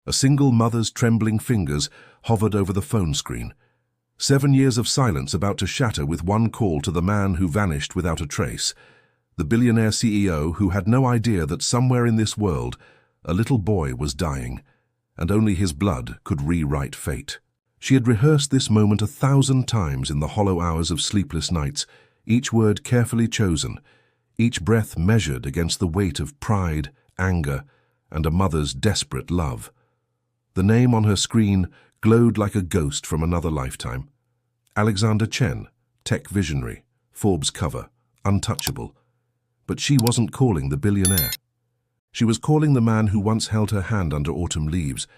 A single mother's trembling fingers hovered over the phone screen. 7 years of silence about to shatter with one call to the man who vanished without a trace. The billionaire CEO who had no idea that somewhere in this world a little boy was dying, and only his blood could rewrite fate. She had rehearsed this moment 1,000 times in the hollow hours of sleepless nights, each word carefully chosen, each breath measured against the weight of pride, anger, and a mother's desperate love. The name on her screen glowed like a ghost from another lifetime. Alexander Chen, tech visionary, Forbes cover, untouchable. But she wasn't calling the billionaire. She was calling the man who once held her hand under autumn leaves,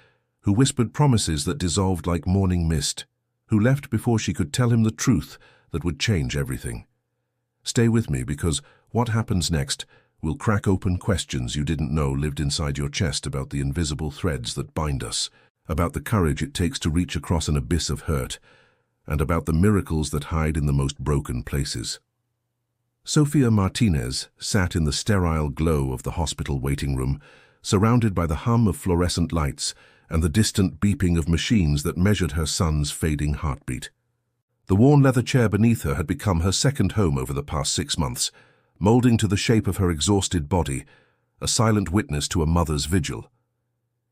who whispered promises that dissolved like morning mist, who left before she could tell him the truth that would change everything. Stay with me, because what happens next will crack open questions you didn't know lived inside your chest about the invisible threads that bind us, about the courage it takes to reach across an abyss of hurt, and about the miracles that hide in the most broken places. Sophia Martinez sat in the sterile glow of the hospital waiting room, surrounded by the hum of fluorescent lights and the distant beeping of machines that measured her son's fading heartbeat. The worn leather chair beneath her had become her second home over the past 6 months, molding to the shape of her exhausted body, a silent witness to a mother's vigil.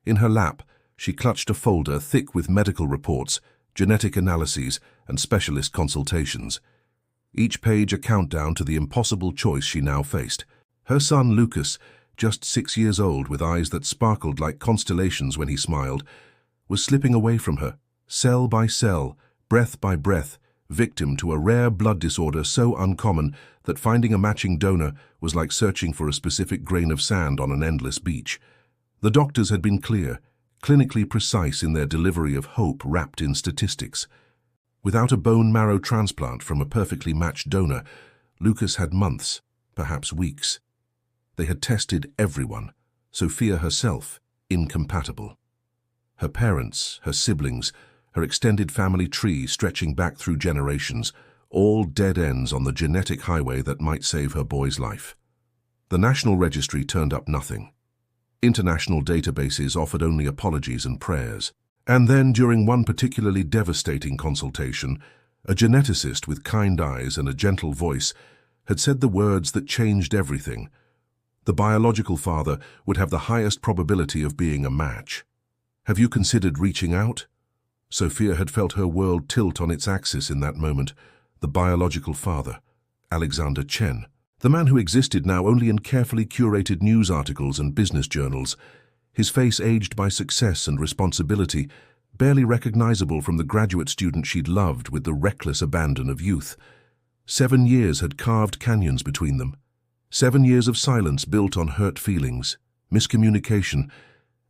In her lap, she clutched a folder thick with medical reports, genetic analyses, and specialist consultations. Each page a countdown to the impossible choice she now faced. Her son, Lucas, just 6 years old with eyes that sparkled like constellations when he smiled, was slipping away from her, cell by cell, breath by breath, victim to a rare blood disorder so uncommon that finding a matching donor was like searching for a specific grain of sand on an endless beach. The doctors had been clear, clinically precise in their delivery of hope wrapped in statistics. Without a bone marrow transplant from a perfectly matched donor, Lucas had months, perhaps weeks. They had tested everyone, Sophia herself, incompatible. Her parents, her siblings, her extended family tree stretching back through generations, all dead ends on the genetic highway that might save her boy's life. The National Registry turned up nothing. International databases offered only apologies and prayers. And then, during one particularly devastating consultation, a geneticist with kind eyes and a gentle voice had said the words that changed everything. The biological father would have the highest probability of being a match. Have you considered reaching out? Sophia had felt her world tilt on its axis in that moment. The biological father, Alexander Chen, the man who existed now only in carefully curated news articles and business journals, his face aged by success and responsibility, barely recognizable from the graduate student she'd loved with the reckless abandon of youth. 7 years had carved canyons between them. 7 years of silence built on hurt feelings, miscommunication,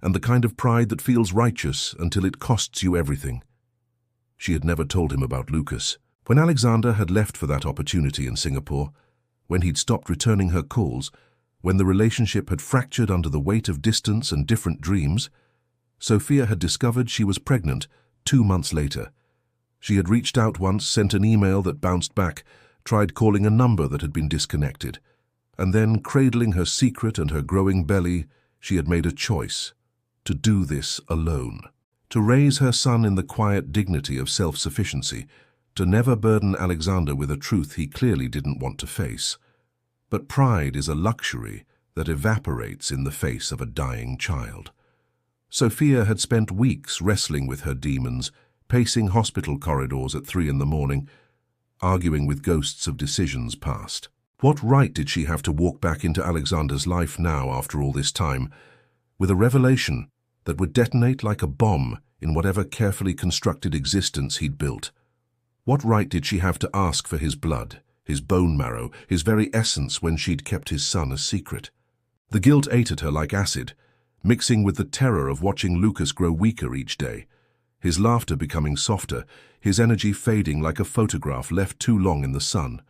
and the kind of pride that feels righteous until it costs you everything. She had never told him about Lucas. When Alexander had left for that opportunity in Singapore, when he'd stopped returning her calls, when the relationship had fractured under the weight of distance and different dreams, Sophia had discovered she was pregnant 2 months later. She had reached out once, sent an email that bounced back, tried calling a number that had been disconnected, and then, cradling her secret and her growing belly, she had made a choice to do this alone, to raise her son in the quiet dignity of self-sufficiency, to never burden Alexander with a truth he clearly didn't want to face. But pride is a luxury that evaporates in the face of a dying child. Sophia had spent weeks wrestling with her demons, pacing hospital corridors at 3 in the morning, arguing with ghosts of decisions past. What right did she have to walk back into Alexander's life now after all this time, with a revelation that would detonate like a bomb in whatever carefully constructed existence he'd built? What right did she have to ask for his blood, his bone marrow, his very essence when she'd kept his son a secret? The guilt ate at her like acid, mixing with the terror of watching Lucas grow weaker each day, his laughter becoming softer, his energy fading like a photograph left too long in the sun.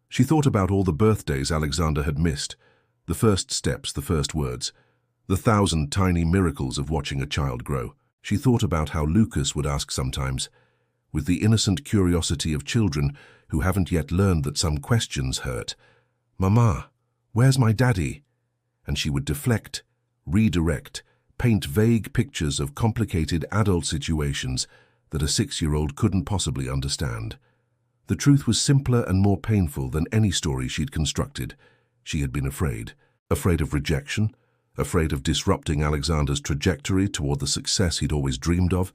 She thought about all the birthdays Alexander had missed, the first steps, the first words, the 1,000 tiny miracles of watching a child grow. She thought about how Lucas would ask sometimes, with the innocent curiosity of children who haven't yet learned that some questions hurt, "Mama, where's my daddy?" And she would deflect, redirect, paint vague pictures of complicated adult situations that a 6-year-old couldn't possibly understand. The truth was simpler and more painful than any story she'd constructed. She had been afraid. Afraid of rejection, afraid of disrupting Alexander's trajectory toward the success he'd always dreamed of,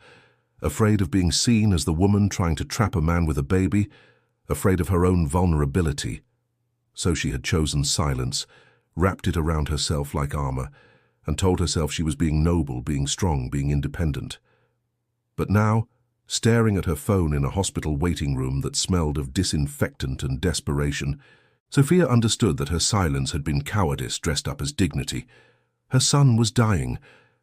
afraid of being seen as the woman trying to trap a man with a baby, afraid of her own vulnerability. So she had chosen silence, wrapped it around herself like armor, and told herself she was being noble, being strong, being independent. But now, staring at her phone in a hospital waiting room that smelled of disinfectant and desperation, Sophia understood that her silence had been cowardice dressed up as dignity. Her son was dying,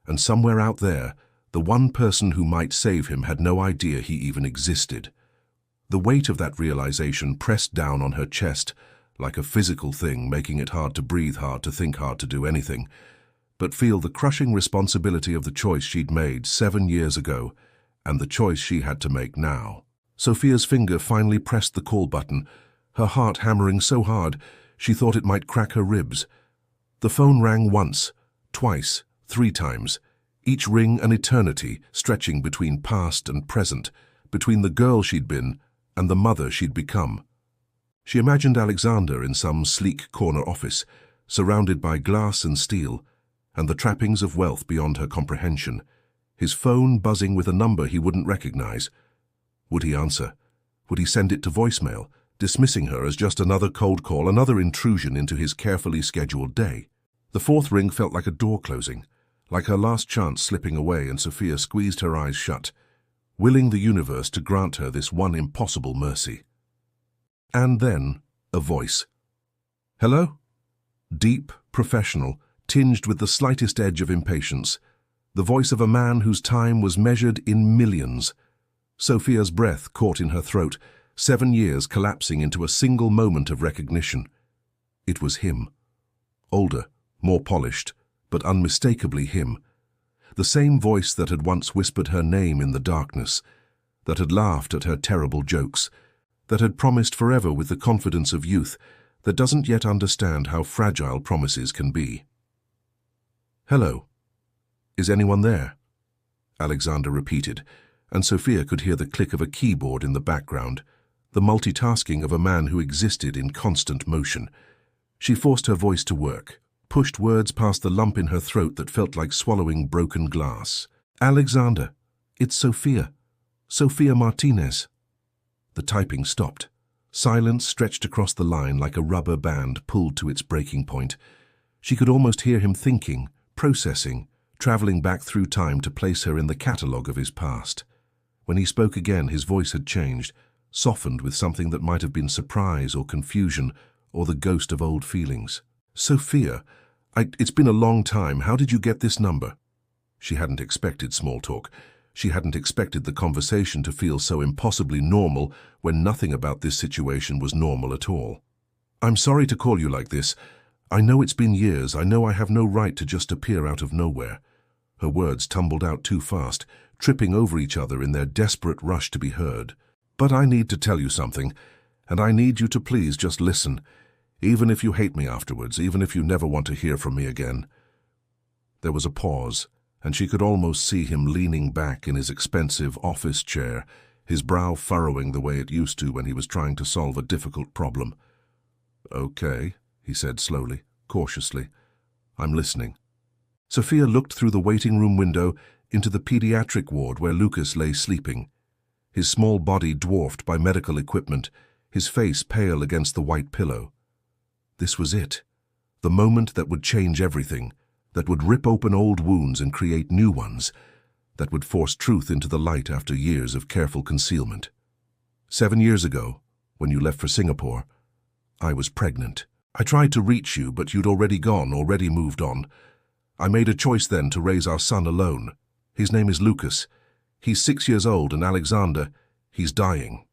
and somewhere out there, the one person who might save him had no idea he even existed. The weight of that realization pressed down on her chest, like a physical thing, making it hard to breathe, hard to think, hard to do anything, but feel the crushing responsibility of the choice she'd made 7 years ago, and the choice she had to make now. Sophia's finger finally pressed the call button, her heart hammering so hard she thought it might crack her ribs. The phone rang once, twice, 3 times, each ring an eternity stretching between past and present, between the girl she'd been and the mother she'd become. She imagined Alexander in some sleek corner office, surrounded by glass and steel, and the trappings of wealth beyond her comprehension, his phone buzzing with a number he wouldn't recognize. Would he answer? Would he send it to voicemail, dismissing her as just another cold call, another intrusion into his carefully scheduled day? The 4th ring felt like a door closing, like her last chance slipping away, and Sophia squeezed her eyes shut, willing the universe to grant her this one impossible mercy. And then, a voice. Hello? Deep, professional, tinged with the slightest edge of impatience. The voice of a man whose time was measured in millions. Sophia's breath caught in her throat, 7 years collapsing into a single moment of recognition. It was him. Older, more polished, but unmistakably him. The same voice that had once whispered her name in the darkness, that had laughed at her terrible jokes, that had promised forever with the confidence of youth that doesn't yet understand how fragile promises can be. Hello. Is anyone there? Alexander repeated, and Sophia could hear the click of a keyboard in the background, the multitasking of a man who existed in constant motion. She forced her voice to work, pushed words past the lump in her throat that felt like swallowing broken glass. Alexander, it's Sophia. Sophia Martinez. The typing stopped. Silence stretched across the line like a rubber band pulled to its breaking point. She could almost hear him thinking, processing, traveling back through time to place her in the catalogue of his past. When he spoke again, his voice had changed, softened with something that might have been surprise or confusion or the ghost of old feelings. Sophia, it's been a long time. How did you get this number? She hadn't expected small talk. She hadn't expected the conversation to feel so impossibly normal when nothing about this situation was normal at all. I'm sorry to call you like this. I know it's been years. I know I have no right to just appear out of nowhere. Her words tumbled out too fast, tripping over each other in their desperate rush to be heard. But I need to tell you something, and I need you to please just listen, even if you hate me afterwards, even if you never want to hear from me again. There was a pause, and she could almost see him leaning back in his expensive office chair, his brow furrowing the way it used to when he was trying to solve a difficult problem. Okay, he said slowly, cautiously. I'm listening. Sophia looked through the waiting room window into the pediatric ward where Lucas lay sleeping, his small body dwarfed by medical equipment, his face pale against the white pillow. This was it, the moment that would change everything, that would rip open old wounds and create new ones, that would force truth into the light after years of careful concealment. 7 years ago, when you left for Singapore, I was pregnant. I tried to reach you, but you'd already gone, already moved on. I made a choice then to raise our son alone. His name is Lucas. He's 6 years old, and Alexander, he's dying.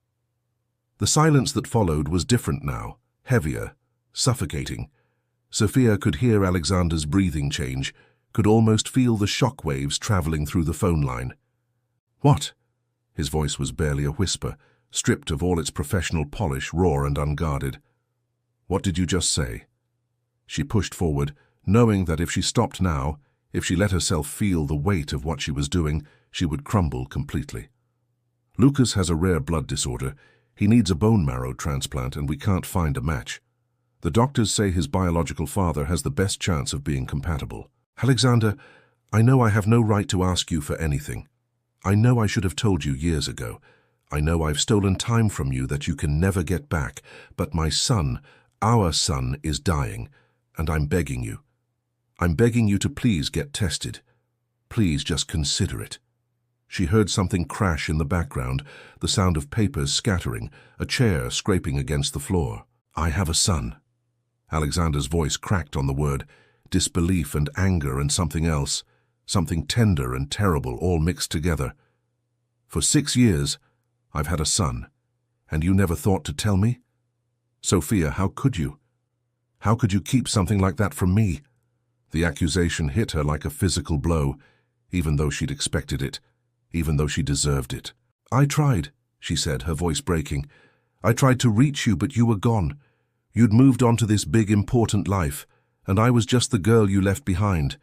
The silence that followed was different now, heavier, suffocating. Sophia could hear Alexander's breathing change, could almost feel the shock waves traveling through the phone line. What? His voice was barely a whisper, stripped of all its professional polish, raw and unguarded. What did you just say? She pushed forward, knowing that if she stopped now, If she let herself feel the weight of what she was doing, she would crumble completely. Lucas has a rare blood disorder. He needs a bone marrow transplant, and we can't find a match. The doctors say his biological father has the best chance of being compatible. Alexander, I know I have no right to ask you for anything. I know I should have told you years ago. I know I've stolen time from you that you can never get back, but my son, our son, is dying, and I'm begging you. I'm begging you to please get tested. Please just consider it. She heard something crash in the background, the sound of papers scattering, a chair scraping against the floor. I have a son. Alexander's voice cracked on the word, disbelief and anger and something else, something tender and terrible all mixed together. For 6 years, I've had a son, and you never thought to tell me? Sophia, how could you? How could you keep something like that from me? The accusation hit her like a physical blow, even though she'd expected it, even though she deserved it. I tried, she said, her voice breaking. I tried to reach you, but you were gone. You'd moved on to this big, important life, and I was just the girl you left behind.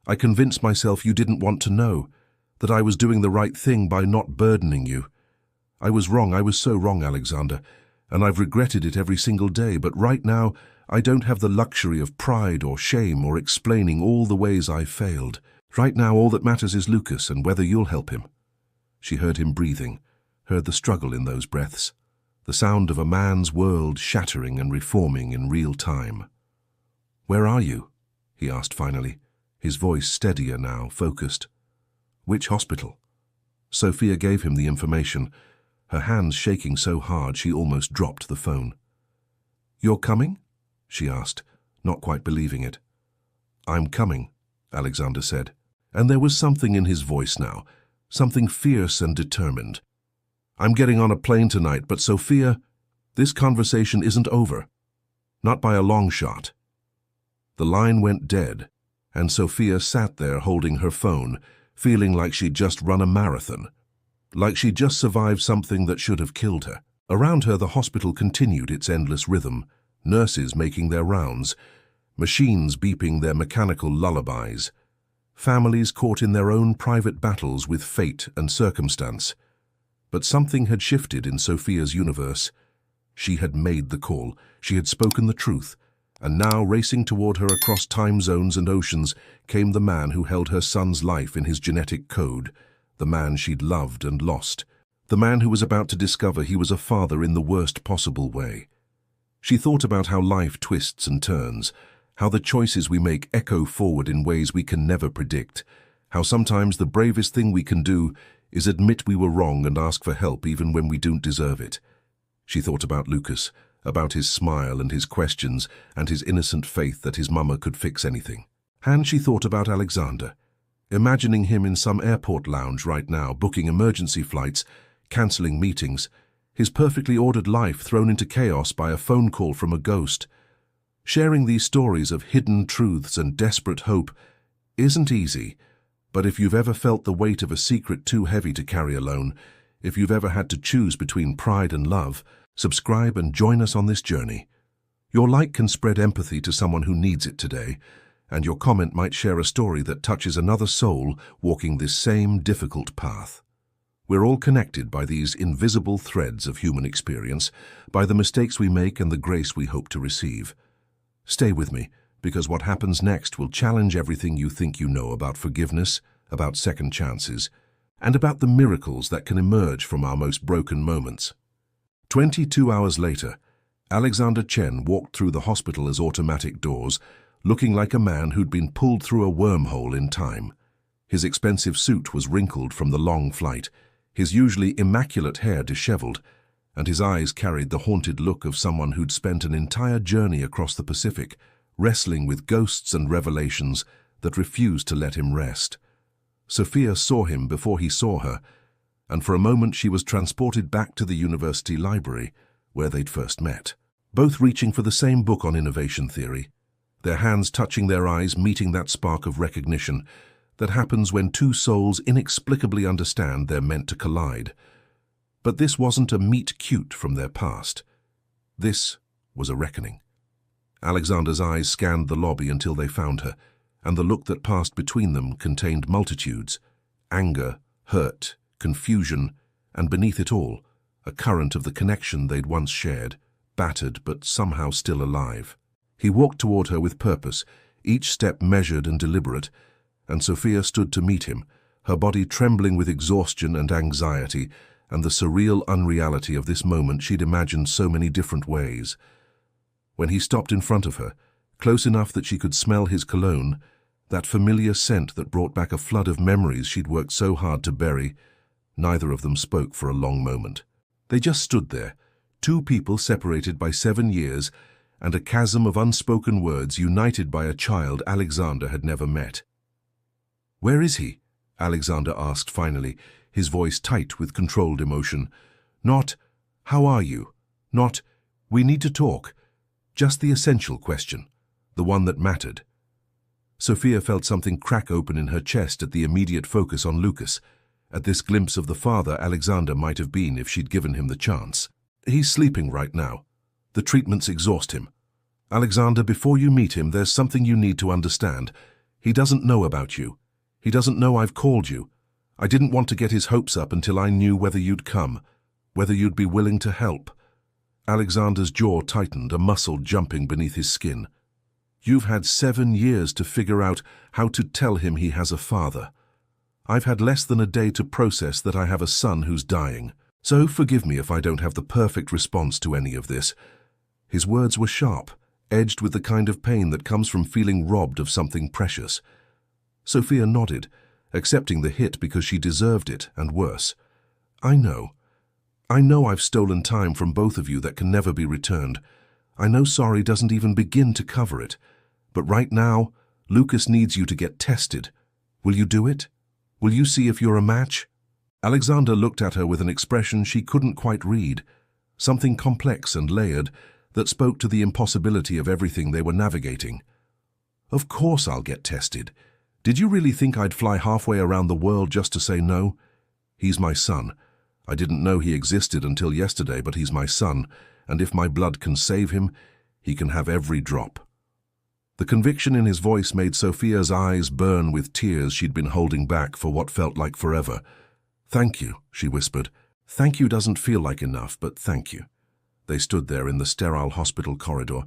I convinced myself you didn't want to know, that I was doing the right thing by not burdening you. I was wrong, I was so wrong, Alexander, and I've regretted it every single day, but right now I don't have the luxury of pride or shame or explaining all the ways I failed. Right now all that matters is Lucas and whether you'll help him. She heard him breathing, heard the struggle in those breaths, the sound of a man's world shattering and reforming in real time. Where are you? He asked finally, his voice steadier now, focused. Which hospital? Sophia gave him the information, her hands shaking so hard she almost dropped the phone. You're coming? She asked, not quite believing it. I'm coming, Alexander said, and there was something in his voice now, something fierce and determined. I'm getting on a plane tonight, but Sophia, this conversation isn't over. Not by a long shot. The line went dead, and Sophia sat there holding her phone, feeling like she'd just run a marathon, like she'd just survived something that should have killed her. Around her, the hospital continued its endless rhythm, nurses making their rounds, machines beeping their mechanical lullabies, families caught in their own private battles with fate and circumstance. But something had shifted in Sophia's universe. She had made the call, she had spoken the truth, and now racing toward her across time zones and oceans came the man who held her son's life in his genetic code, the man she'd loved and lost, the man who was about to discover he was a father in the worst possible way. She thought about how life twists and turns, how the choices we make echo forward in ways we can never predict, how sometimes the bravest thing we can do is admit we were wrong and ask for help even when we don't deserve it. She thought about Lucas, about his smile and his questions and his innocent faith that his mama could fix anything. And she thought about Alexander, imagining him in some airport lounge right now, booking emergency flights, cancelling meetings, his perfectly ordered life thrown into chaos by a phone call from a ghost. Sharing these stories of hidden truths and desperate hope isn't easy, but if you've ever felt the weight of a secret too heavy to carry alone, if you've ever had to choose between pride and love, subscribe and join us on this journey. Your like can spread empathy to someone who needs it today, and your comment might share a story that touches another soul walking this same difficult path. We're all connected by these invisible threads of human experience, by the mistakes we make and the grace we hope to receive. Stay with me, because what happens next will challenge everything you think you know about forgiveness, about second chances, and about the miracles that can emerge from our most broken moments. 22 hours later, Alexander Chen walked through the hospital's automatic doors, looking like a man who'd been pulled through a wormhole in time. His expensive suit was wrinkled from the long flight, his usually immaculate hair disheveled, and his eyes carried the haunted look of someone who'd spent an entire journey across the Pacific, wrestling with ghosts and revelations that refused to let him rest. Sophia saw him before he saw her, and for a moment she was transported back to the university library, where they'd first met, both reaching for the same book on innovation theory, their hands touching their eyes, meeting that spark of recognition that happens when two souls inexplicably understand they're meant to collide. But this wasn't a meet-cute from their past. This was a reckoning. Alexander's eyes scanned the lobby until they found her, and the look that passed between them contained multitudes: anger, hurt, confusion, and beneath it all, a current of the connection they'd once shared, battered but somehow still alive. He walked toward her with purpose, each step measured and deliberate, and Sophia stood to meet him, her body trembling with exhaustion and anxiety, and the surreal unreality of this moment she'd imagined so many different ways. When he stopped in front of her, close enough that she could smell his cologne, that familiar scent that brought back a flood of memories she'd worked so hard to bury, neither of them spoke for a long moment. They just stood there, two people separated by 7 years, and a chasm of unspoken words united by a child Alexander had never met. "Where is he?" Alexander asked finally, his voice tight with controlled emotion. Not, "How are you?" Not, "We need to talk." Just the essential question, the one that mattered. Sophia felt something crack open in her chest at the immediate focus on Lucas, at this glimpse of the father Alexander might have been if she'd given him the chance. "He's sleeping right now. The treatments exhaust him. Alexander, before you meet him, there's something you need to understand. He doesn't know about you. He doesn't know I've called you. I didn't want to get his hopes up until I knew whether you'd come, whether you'd be willing to help." Alexander's jaw tightened, a muscle jumping beneath his skin. "You've had 7 years to figure out how to tell him he has a father. I've had less than a day to process that I have a son who's dying. So forgive me if I don't have the perfect response to any of this." His words were sharp, edged with the kind of pain that comes from feeling robbed of something precious. Sophia nodded, accepting the hit because she deserved it, and worse. I know I've stolen time from both of you that can never be returned. I know sorry doesn't even begin to cover it. But right now, Lucas needs you to get tested. Will you do it? Will you see if you're a match?" Alexander looked at her with an expression she couldn't quite read, something complex and layered that spoke to the impossibility of everything they were navigating. "Of course I'll get tested. Did you really think I'd fly halfway around the world just to say no? He's my son. I didn't know he existed until yesterday, but he's my son, and if my blood can save him, he can have every drop." The conviction in his voice made Sophia's eyes burn with tears she'd been holding back for what felt like forever. "Thank you," she whispered. "Thank you doesn't feel like enough, but thank you." They stood there in the sterile hospital corridor,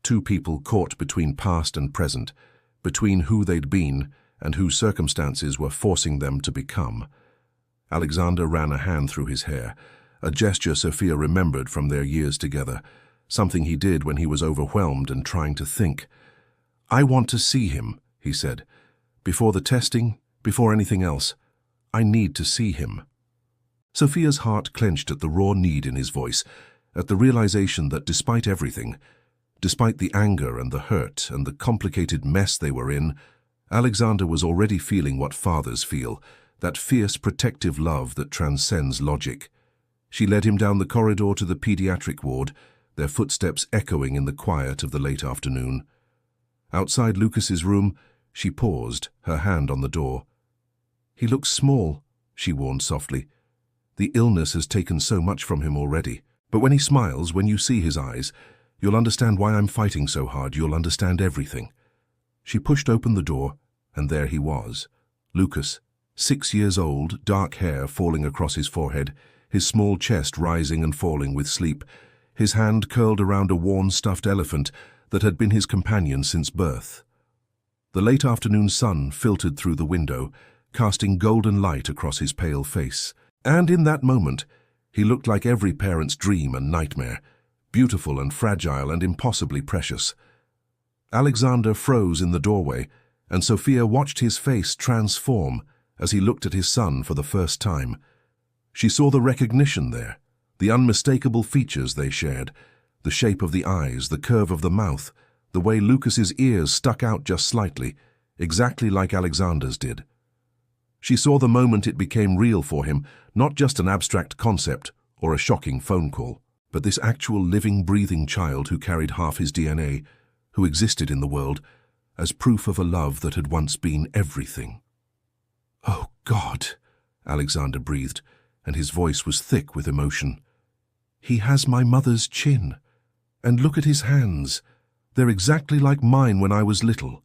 two people caught between past and present, between who they'd been and who circumstances were forcing them to become. Alexander ran a hand through his hair, a gesture Sophia remembered from their years together, something he did when he was overwhelmed and trying to think. "I want to see him," he said. "Before the testing, before anything else. I need to see him." Sophia's heart clenched at the raw need in his voice, at the realization that despite everything, despite the anger and the hurt and the complicated mess they were in, Alexander was already feeling what fathers feel, that fierce protective love that transcends logic. She led him down the corridor to the pediatric ward, their footsteps echoing in the quiet of the late afternoon. Outside Lucas's room, she paused, her hand on the door. "He looks small," she warned softly. "The illness has taken so much from him already. But when he smiles, when you see his eyes, you'll understand why I'm fighting so hard. You'll understand everything." She pushed open the door, and there he was. Lucas, 6 years old, dark hair falling across his forehead, his small chest rising and falling with sleep, his hand curled around a worn stuffed elephant that had been his companion since birth. The late afternoon sun filtered through the window, casting golden light across his pale face. And in that moment, he looked like every parent's dream and nightmare, beautiful and fragile and impossibly precious. Alexander froze in the doorway, and Sophia watched his face transform as he looked at his son for the first time. She saw the recognition there, the unmistakable features they shared, the shape of the eyes, the curve of the mouth, the way Lucas's ears stuck out just slightly, exactly like Alexander's did. She saw the moment it became real for him, not just an abstract concept or a shocking phone call, but this actual living, breathing child who carried half his DNA, who existed in the world, as proof of a love that had once been everything. "Oh, God," Alexander breathed, and his voice was thick with emotion. "He has my mother's chin. And look at his hands. They're exactly like mine when I was little."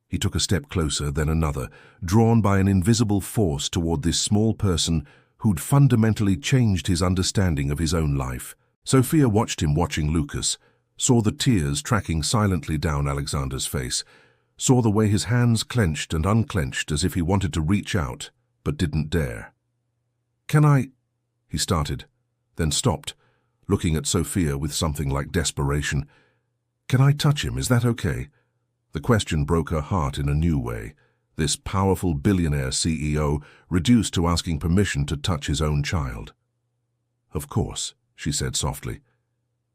He took a step closer, then another, drawn by an invisible force toward this small person who'd fundamentally changed his understanding of his own life. Sophia watched him watching Lucas, saw the tears tracking silently down Alexander's face, saw the way his hands clenched and unclenched as if he wanted to reach out, but didn't dare. "Can I—" he started, then stopped, looking at Sophia with something like desperation. "Can I touch him? Is that okay?" The question broke her heart in a new way. This powerful billionaire CEO reduced to asking permission to touch his own child. "Of course," she said softly.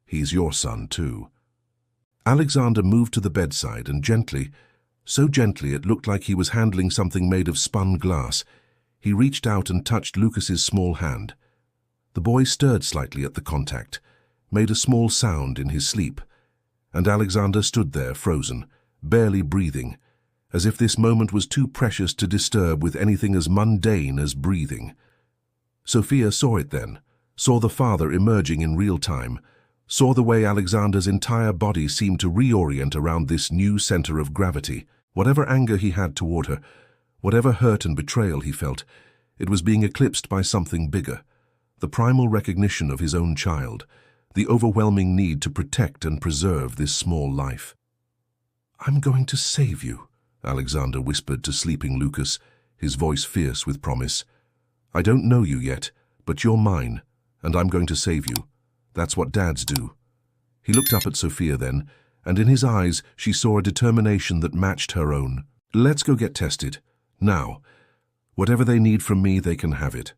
"He's your son, too." Alexander moved to the bedside and gently, so gently it looked like he was handling something made of spun glass, he reached out and touched Lucas's small hand. The boy stirred slightly at the contact, made a small sound in his sleep, and Alexander stood there frozen, barely breathing, as if this moment was too precious to disturb with anything as mundane as breathing. Sophia saw it then, saw the father emerging in real time, saw the way Alexander's entire body seemed to reorient around this new center of gravity. Whatever anger he had toward her, whatever hurt and betrayal he felt, it was being eclipsed by something bigger, the primal recognition of his own child, the overwhelming need to protect and preserve this small life. "I'm going to save you," Alexander whispered to sleeping Lucas, his voice fierce with promise. "I don't know you yet, but you're mine, and I'm going to save you. That's what dads do." He looked up at Sophia then, and in his eyes she saw a determination that matched her own. "Let's go get tested. Now. Whatever they need from me, they can have it."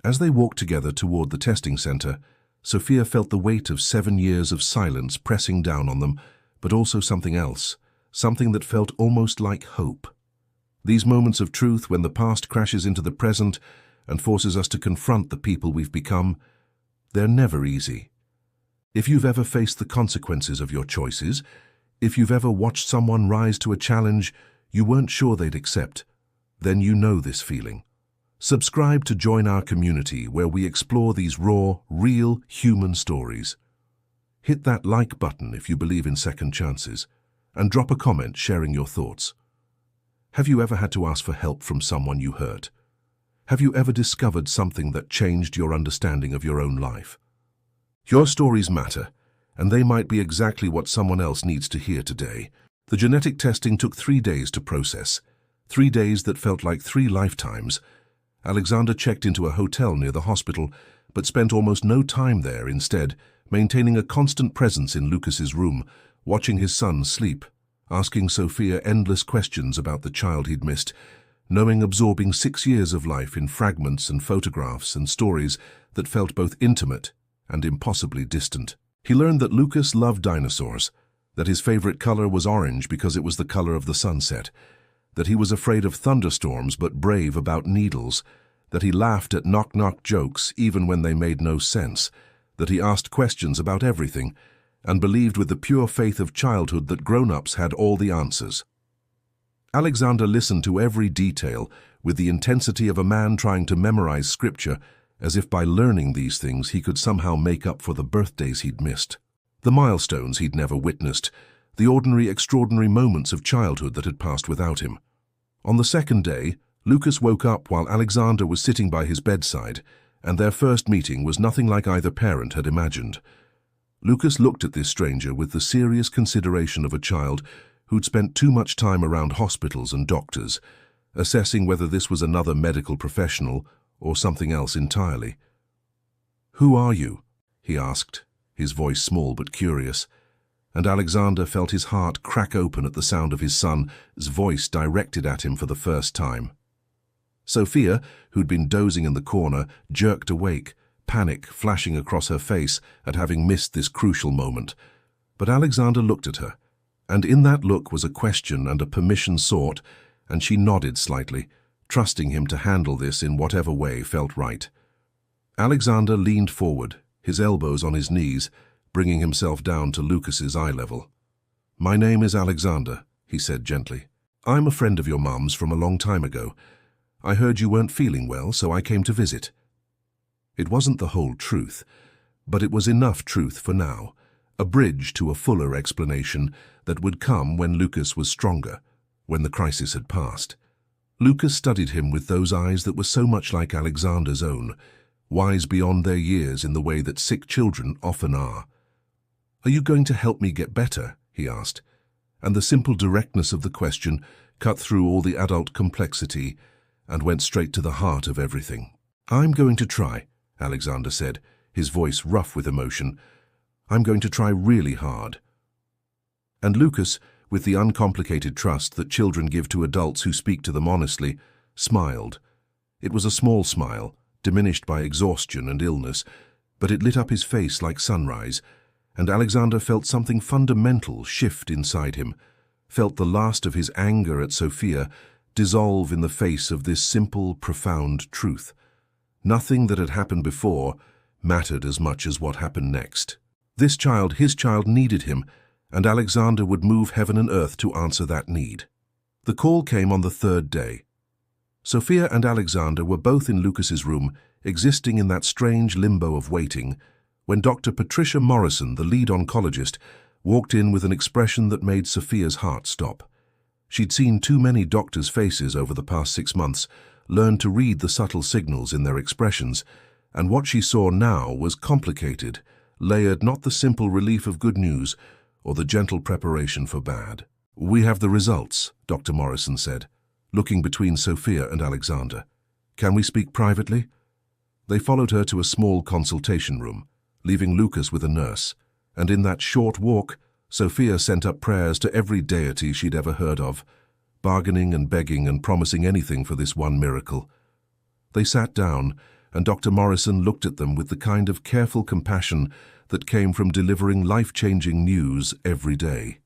As they walked together toward the testing center, Sophia felt the weight of 7 years of silence pressing down on them, but also something else, something that felt almost like hope. These moments of truth when the past crashes into the present and forces us to confront the people we've become, they're never easy. If you've ever faced the consequences of your choices, if you've ever watched someone rise to a challenge you weren't sure they'd accept, then you know this feeling. Subscribe to join our community where we explore these raw, real human stories. Hit that like button if you believe in second chances, and drop a comment sharing your thoughts. Have you ever had to ask for help from someone you hurt? Have you ever discovered something that changed your understanding of your own life? Your stories matter, and they might be exactly what someone else needs to hear today. The genetic testing took 3 days to process, 3 days that felt like 3 lifetimes. Alexander checked into a hotel near the hospital, but spent almost no time there instead, maintaining a constant presence in Lucas's room, watching his son sleep, asking Sophia endless questions about the child he'd missed, knowing absorbing 6 years of life in fragments and photographs and stories that felt both intimate and impossibly distant. He learned that Lucas loved dinosaurs, that his favorite color was orange because it was the color of the sunset, that he was afraid of thunderstorms but brave about needles, that he laughed at knock-knock jokes even when they made no sense, that he asked questions about everything, and believed with the pure faith of childhood that grown-ups had all the answers. Alexander listened to every detail with the intensity of a man trying to memorize scripture, as if by learning these things he could somehow make up for the birthdays he'd missed, the milestones he'd never witnessed, the ordinary, extraordinary moments of childhood that had passed without him. On the second day, Lucas woke up while Alexander was sitting by his bedside, and their first meeting was nothing like either parent had imagined. Lucas looked at this stranger with the serious consideration of a child who'd spent too much time around hospitals and doctors, assessing whether this was another medical professional or something else entirely. "Who are you?" he asked, his voice small but curious, and Alexander felt his heart crack open at the sound of his son's voice directed at him for the first time. Sophia, who'd been dozing in the corner, jerked awake, panic flashing across her face at having missed this crucial moment. But Alexander looked at her, and in that look was a question and a permission sought, and she nodded slightly, trusting him to handle this in whatever way felt right. Alexander leaned forward, his elbows on his knees, bringing himself down to Lucas's eye level. "My name is Alexander," he said gently. "I'm a friend of your mum's from a long time ago. I heard you weren't feeling well, so I came to visit." It wasn't the whole truth, but it was enough truth for now, a bridge to a fuller explanation that would come when Lucas was stronger, when the crisis had passed. Lucas studied him with those eyes that were so much like Alexander's own, wise beyond their years in the way that sick children often are. "Are you going to help me get better?" he asked, and the simple directness of the question cut through all the adult complexity and went straight to the heart of everything. "I'm going to try," Alexander said, his voice rough with emotion. "I'm going to try really hard." And Lucas, with the uncomplicated trust that children give to adults who speak to them honestly, smiled. It was a small smile, diminished by exhaustion and illness, but it lit up his face like sunrise, and Alexander felt something fundamental shift inside him, felt the last of his anger at Sophia dissolve in the face of this simple, profound truth. Nothing that had happened before mattered as much as what happened next. This child, his child, needed him, and Alexander would move heaven and earth to answer that need. The call came on the third day. Sophia and Alexander were both in Lucas's room, existing in that strange limbo of waiting, when Dr. Patricia Morrison, the lead oncologist, walked in with an expression that made Sophia's heart stop. She'd seen too many doctors' faces over the past 6 months, learned to read the subtle signals in their expressions, and what she saw now was complicated, layered, not the simple relief of good news or the gentle preparation for bad. "We have the results," Dr. Morrison said, looking between Sophia and Alexander. "Can we speak privately?" They followed her to a small consultation room, leaving Lucas with a nurse, and in that short walk, Sophia sent up prayers to every deity she'd ever heard of, bargaining and begging and promising anything for this one miracle. They sat down, and Dr. Morrison looked at them with the kind of careful compassion that came from delivering life-changing news every day.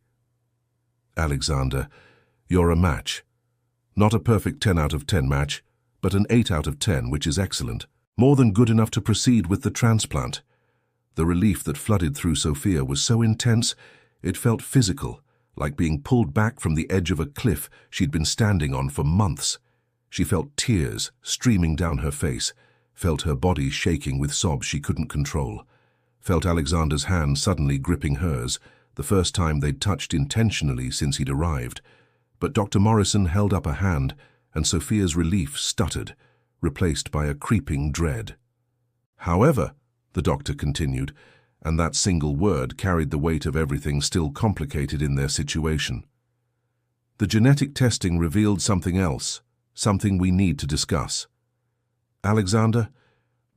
"Alexander, you're a match. Not a perfect 10 out of 10 match, but an 8 out of 10, which is excellent. More than good enough to proceed with the transplant." The relief that flooded through Sophia was so intense, it felt physical, like being pulled back from the edge of a cliff she'd been standing on for months. She felt tears streaming down her face, felt her body shaking with sobs she couldn't control, felt Alexander's hand suddenly gripping hers, the first time they'd touched intentionally since he'd arrived. But Dr. Morrison held up a hand, and Sophia's relief stuttered, replaced by a creeping dread. "However," the doctor continued, and that single word carried the weight of everything still complicated in their situation. "The genetic testing revealed something else, something we need to discuss. Alexander,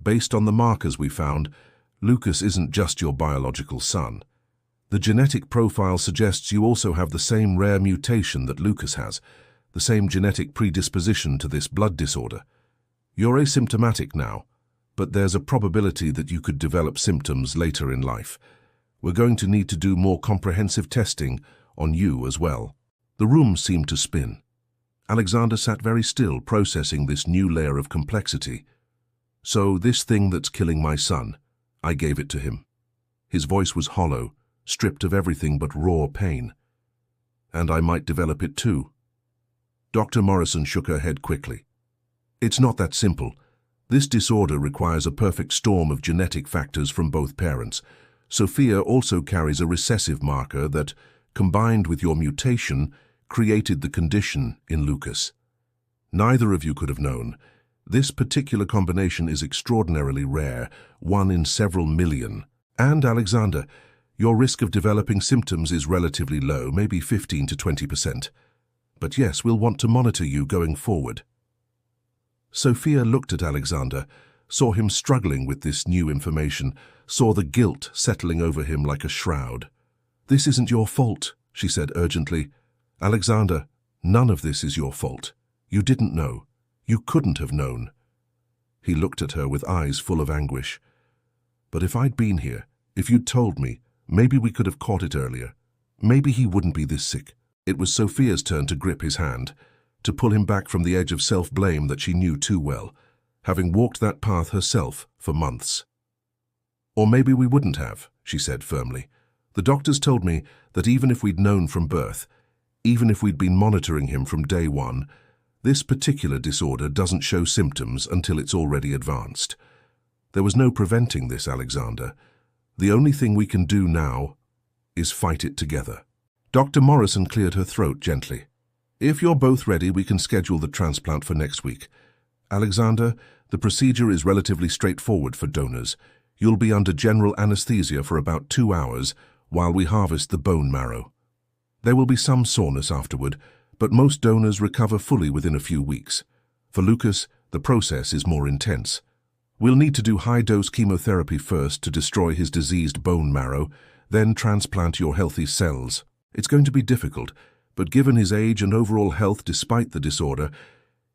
based on the markers we found, Lucas isn't just your biological son. The genetic profile suggests you also have the same rare mutation that Lucas has, the same genetic predisposition to this blood disorder. You're asymptomatic now, but there's a probability that you could develop symptoms later in life. We're going to need to do more comprehensive testing on you as well." The room seemed to spin. Alexander sat very still, processing this new layer of complexity. "So this thing that's killing my son, I gave it to him." His voice was hollow, stripped of everything but raw pain. "And I might develop it too." Dr. Morrison shook her head quickly. "It's not that simple. This disorder requires a perfect storm of genetic factors from both parents. Sophia also carries a recessive marker that, combined with your mutation, created the condition in Lucas. Neither of you could have known. This particular combination is extraordinarily rare, 1 in several million. And Alexander, your risk of developing symptoms is relatively low, maybe 15 to 20%. But yes, we'll want to monitor you going forward." Sophia looked at Alexander, saw him struggling with this new information, saw the guilt settling over him like a shroud. "This isn't your fault," she said urgently. "Alexander, none of this is your fault. You didn't know. You couldn't have known." He looked at her with eyes full of anguish. "But if I'd been here, if you'd told me, maybe we could have caught it earlier. Maybe he wouldn't be this sick." It was Sophia's turn to grip his hand, to pull him back from the edge of self-blame that she knew too well, having walked that path herself for months. "Or maybe we wouldn't have," she said firmly. "The doctors told me that even if we'd known from birth, even if we'd been monitoring him from day one, this particular disorder doesn't show symptoms until it's already advanced. There was no preventing this, Alexander. The only thing we can do now is fight it together." Dr. Morrison cleared her throat gently. If you're both ready, we can schedule the transplant for next week. Alexander, the procedure is relatively straightforward for donors. You'll be under general anesthesia for about 2 hours while we harvest the bone marrow. There will be some soreness afterward, but most donors recover fully within a few weeks. For Lucas, the process is more intense. We'll need to do high-dose chemotherapy first to destroy his diseased bone marrow, then transplant your healthy cells. It's going to be difficult, but given his age and overall health despite the disorder,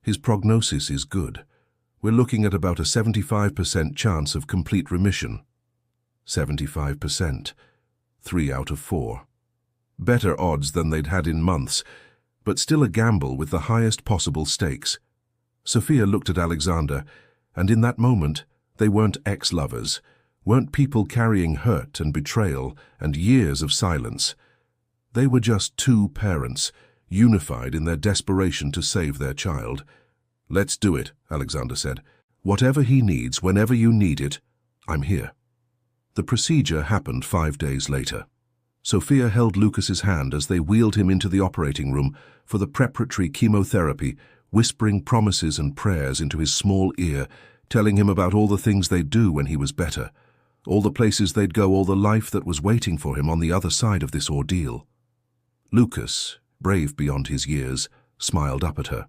his prognosis is good. We're looking at about a 75% chance of complete remission. 75%. 3 out of 4. Better odds than they'd had in months, but still a gamble with the highest possible stakes. Sophia looked at Alexander, and in that moment, they weren't ex-lovers, weren't people carrying hurt and betrayal and years of silence. They were just two parents, unified in their desperation to save their child. "Let's do it," Alexander said. "Whatever he needs, whenever you need it, I'm here." The procedure happened 5 days later. Sophia held Lucas's hand as they wheeled him into the operating room for the preparatory chemotherapy, whispering promises and prayers into his small ear, telling him about all the things they'd do when he was better, all the places they'd go, all the life that was waiting for him on the other side of this ordeal. Lucas, brave beyond his years, smiled up at her.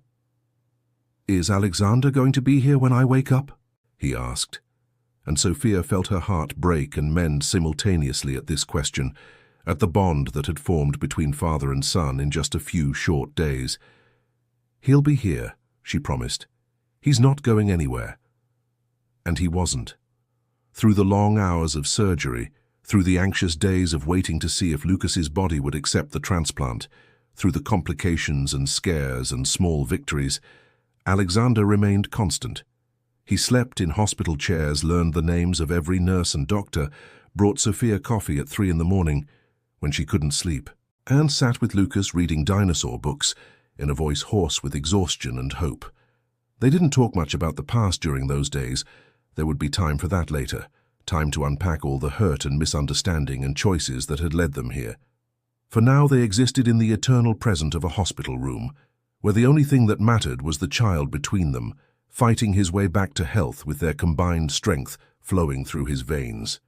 "Is Alexander going to be here when I wake up?" he asked. And Sophia felt her heart break and mend simultaneously at this question, at the bond that had formed between father and son in just a few short days. "He'll be here," she promised. "He's not going anywhere." And he wasn't. Through the long hours of surgery, through the anxious days of waiting to see if Lucas's body would accept the transplant, through the complications and scares and small victories, Alexander remained constant. He slept in hospital chairs, learned the names of every nurse and doctor, brought Sophia coffee at 3 in the morning when she couldn't sleep, and sat with Lucas reading dinosaur books in a voice hoarse with exhaustion and hope. They didn't talk much about the past during those days. There would be time for that later, time to unpack all the hurt and misunderstanding and choices that had led them here. For now they existed in the eternal present of a hospital room, where the only thing that mattered was the child between them, fighting his way back to health with their combined strength flowing through his veins.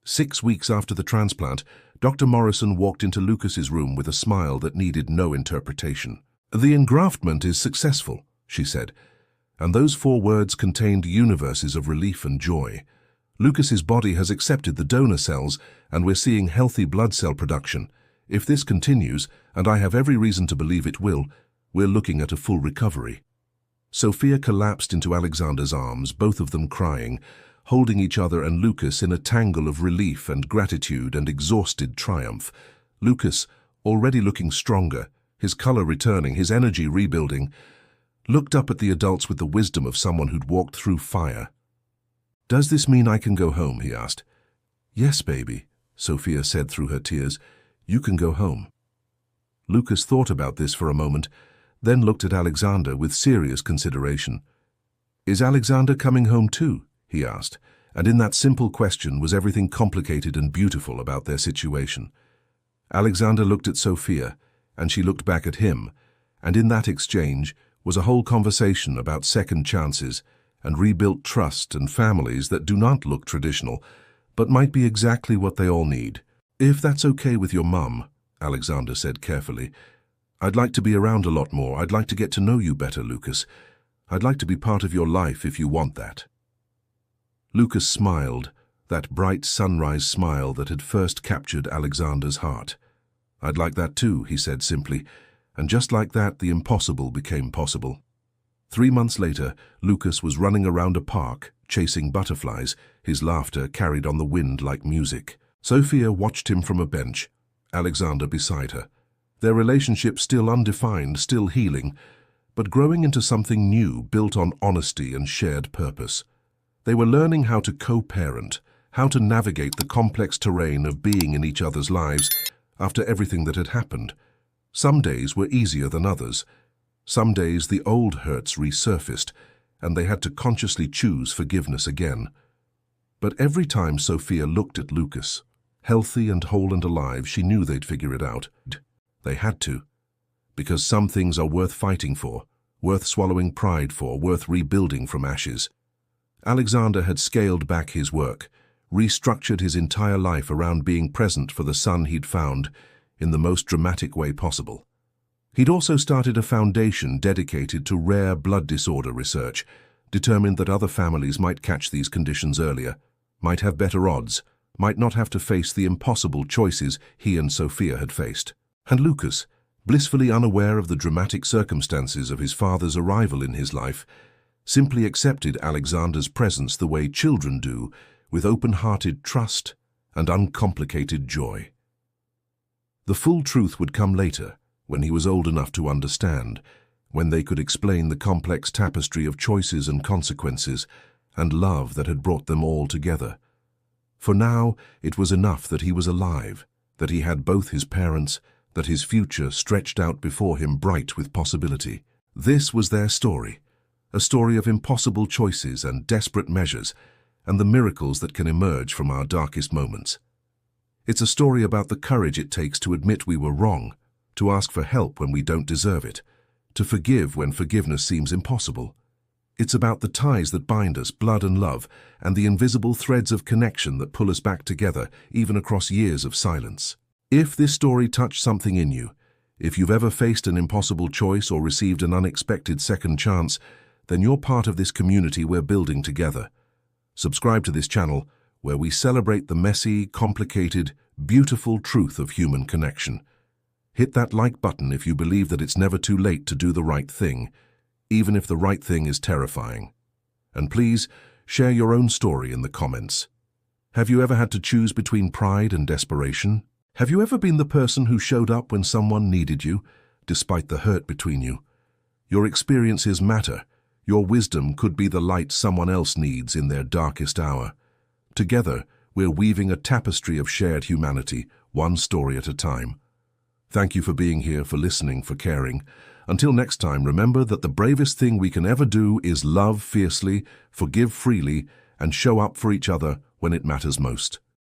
6 weeks after the transplant, Dr. Morrison walked into Lucas's room with a smile that needed no interpretation. "The engraftment is successful," she said, and those 4 words contained universes of relief and joy. "Lucas's body has accepted the donor cells, and we're seeing healthy blood cell production. If this continues, and I have every reason to believe it will, we're looking at a full recovery." Sophia collapsed into Alexander's arms, both of them crying, holding each other and Lucas in a tangle of relief and gratitude and exhausted triumph. Lucas, already looking stronger, his color returning, his energy rebuilding, looked up at the adults with the wisdom of someone who'd walked through fire. "Does this mean I can go home?" he asked. "Yes, baby," Sophia said through her tears. "You can go home." Lucas thought about this for a moment, then looked at Alexander with serious consideration. "Is Alexander coming home too?" he asked, and in that simple question was everything complicated and beautiful about their situation. Alexander looked at Sophia, and she looked back at him, and in that exchange was a whole conversation about second chances and rebuilt trust and families that do not look traditional, but might be exactly what they all need. "If that's okay with your mum," Alexander said carefully, "I'd like to be around a lot more. I'd like to get to know you better, Lucas. I'd like to be part of your life if you want that." Lucas smiled, that bright sunrise smile that had first captured Alexander's heart. "I'd like that too," he said simply, and just like that the impossible became possible. 3 months later, Lucas was running around a park, chasing butterflies, his laughter carried on the wind like music. Sophia watched him from a bench, Alexander beside her. Their relationship still undefined, still healing, but growing into something new, built on honesty and shared purpose. They were learning how to co-parent, how to navigate the complex terrain of being in each other's lives after everything that had happened. Some days were easier than others. Some days the old hurts resurfaced, and they had to consciously choose forgiveness again. But every time Sophia looked at Lucas, healthy and whole and alive, she knew they'd figure it out. They had to. because some things are worth fighting for, worth swallowing pride for, worth rebuilding from ashes. Alexander had scaled back his work, restructured his entire life around being present for the son he'd found in the most dramatic way possible. He'd also started a foundation dedicated to rare blood disorder research, determined that other families might catch these conditions earlier, might have better odds, might not have to face the impossible choices he and Sophia had faced. And Lucas, blissfully unaware of the dramatic circumstances of his father's arrival in his life, simply accepted Alexander's presence the way children do, with open-hearted trust and uncomplicated joy. The full truth would come later, when he was old enough to understand, when they could explain the complex tapestry of choices and consequences and love that had brought them all together. For now, it was enough that he was alive, that he had both his parents, that his future stretched out before him bright with possibility. This was their story, a story of impossible choices and desperate measures, and the miracles that can emerge from our darkest moments. It's a story about the courage it takes to admit we were wrong, to ask for help when we don't deserve it, to forgive when forgiveness seems impossible. It's about the ties that bind us, blood and love, and the invisible threads of connection that pull us back together, even across years of silence. If this story touched something in you, if you've ever faced an impossible choice or received an unexpected second chance, then you're part of this community we're building together. Subscribe to this channel, where we celebrate the messy, complicated, beautiful truth of human connection. Hit that like button if you believe that it's never too late to do the right thing, even if the right thing is terrifying. And please, share your own story in the comments. Have you ever had to choose between pride and desperation? Have you ever been the person who showed up when someone needed you, despite the hurt between you? Your experiences matter. Your wisdom could be the light someone else needs in their darkest hour. Together, we're weaving a tapestry of shared humanity, one story at a time. Thank you for being here, for listening, for caring. Until next time, remember that the bravest thing we can ever do is love fiercely, forgive freely, and show up for each other when it matters most.